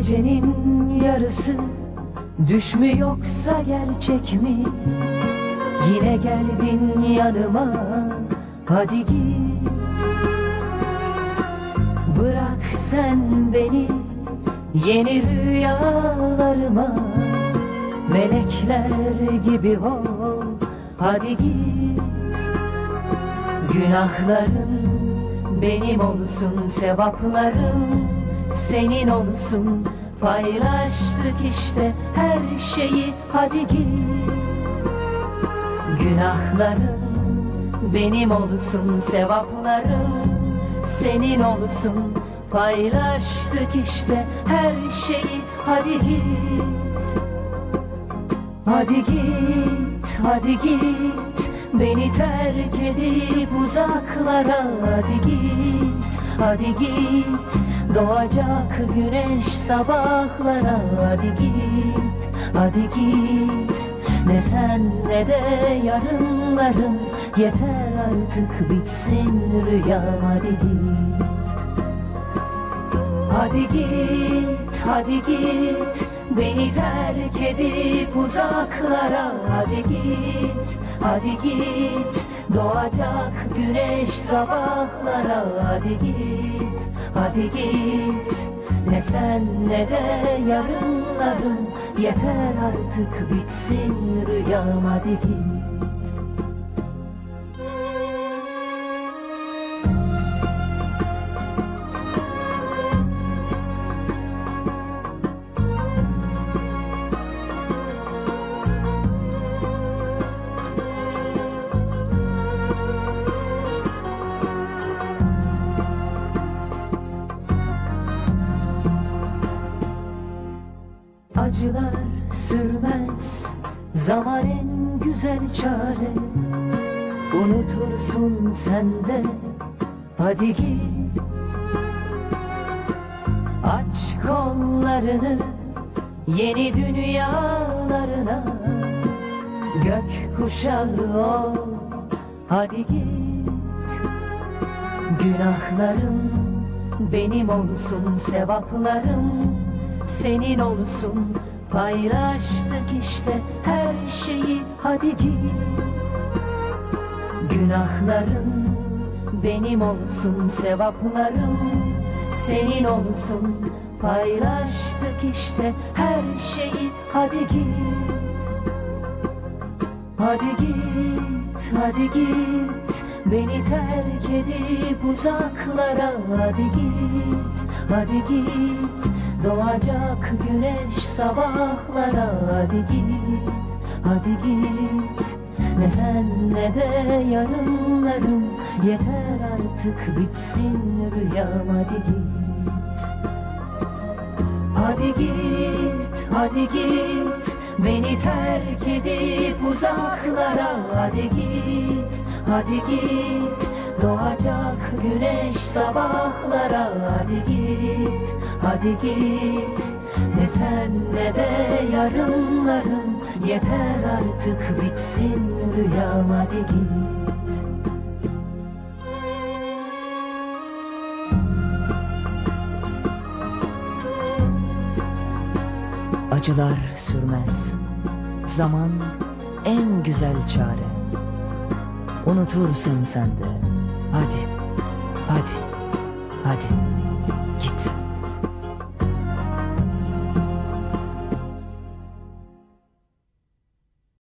Gecenin yarısı düş mü yoksa gerçek mi? Yine geldin yanıma, hadi git. Bırak sen beni yeni rüyalarıma, melekler gibi ol, hadi git. Günahların benim olsun, sevaplarım senin olsun. Paylaştık işte her şeyi, hadi git. Günahlarım benim olsun, sevaplarım senin olsun. Paylaştık işte her şeyi, hadi git. Hadi git, hadi git. Beni terk edip uzaklara, hadi git. Hadi git. Doğacak güneş sabahlara, hadi git. Hadi git. Ne sen ne de yarınlarım, yeter artık bitsin rüyam, hadi git. Hadi git, hadi git. Beni terk edip uzaklara, hadi git. Hadi git. Doğacak güneş sabahlara, hadi git. Hadi git. Ne sen ne de yarınlarım, yeter artık bitsin rüyam, hadi git. Acılar sürmez, zaman en güzel çare. Unutursun sen de, hadi git. Aç kollarını yeni dünyalarına, gök kuşağı ol, hadi git. Günahlarım benim olsun, sevaplarım senin olsun. Paylaştık işte her şeyi, hadi git. Günahlarım benim olsun, sevaplarım senin olsun. Paylaştık işte her şeyi, hadi git. Hadi git, hadi git. Beni terk edip uzaklara, hadi git. Hadi git. Doğacak güneş sabahlara, hadi git. Hadi git. Ne sen ne de yarınlarım, yeter artık bitsin rüyam, hadi git. Hadi git, hadi git. Beni terk edip uzaklara, hadi git. Hadi git. Doğacak güneş sabahlara, hadi git. Hadi git. Ne sen ne de yarınlarım, yeter artık bitsin rüyam, hadi git. Acılar sürmez, zaman en güzel çare. Unutursun sen de, hadi, hadi, hadi git.